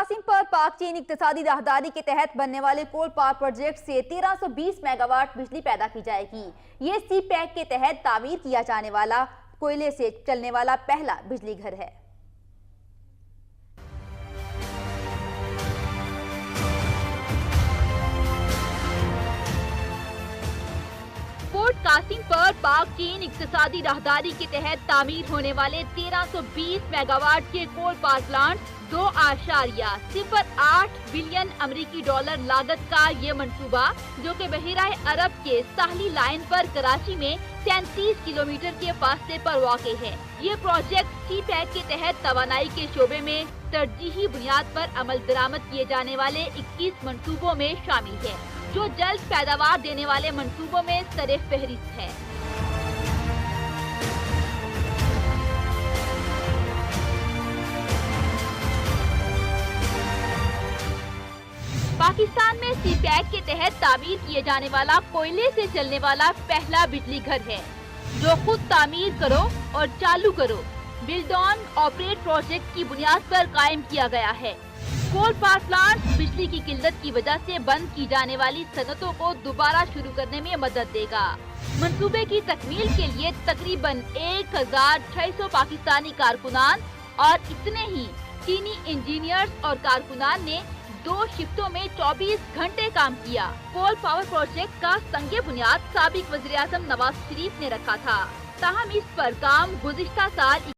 قاسم پر پاک چین اقتصادی راہداری کے تحت بننے والے کول پاور پروجیکٹ سے 1320 میگا واٹ بجلی پیدا کی جائے گی۔ یہ سی پیک کے تحت تعمیر کیا جانے والا کوئلے سے چلنے والا پہلا بجلی گھر ہے۔ فورٹ قاسم پر پاک چین اقتصادی راہداری کے تحت تعمیر ہونے والے 1320 میگا واٹ کے کول پاور پلانٹ 2.08 بلین امریکی ڈالر لاگت کا یہ منصوبہ، جو کہ بحیرہ عرب کے ساحلی لائن پر کراچی میں 33 کلومیٹر کے فاصلے پر واقع ہے۔ یہ پروجیکٹ سی پیک کے تحت توانائی کے شعبے میں ترجیحی بنیاد پر عمل درآمد کیے جانے والے 21 منصوبوں میں شامل ہے، جو جلد پیداوار دینے والے منصوبوں میں سر فہرست ہے۔ پاکستان میں سی پیک کے تحت تعمیر کیے جانے والا کوئلے سے چلنے والا پہلا بجلی گھر ہے، جو خود تعمیر کرو اور چالو کرو بلڈ آن آپریٹ پروجیکٹ کی بنیاد پر قائم کیا گیا ہے۔ کول پاور پلانٹ بجلی کی قلت کی وجہ سے بند کی جانے والی صنعتوں کو دوبارہ شروع کرنے میں مدد دے گا۔ منصوبے کی تکمیل کے لیے تقریباً 1600 پاکستانی کارکنان اور اتنے ہی چینی انجینئرز اور کارکنان نے 2 شفٹوں میں 24 گھنٹے کام کیا۔ کول پاور پروجیکٹ کا سنگ بنیاد سابق وزیر اعظم نواز شریف نے رکھا تھا، تاہم اس پر کام گزشتہ سال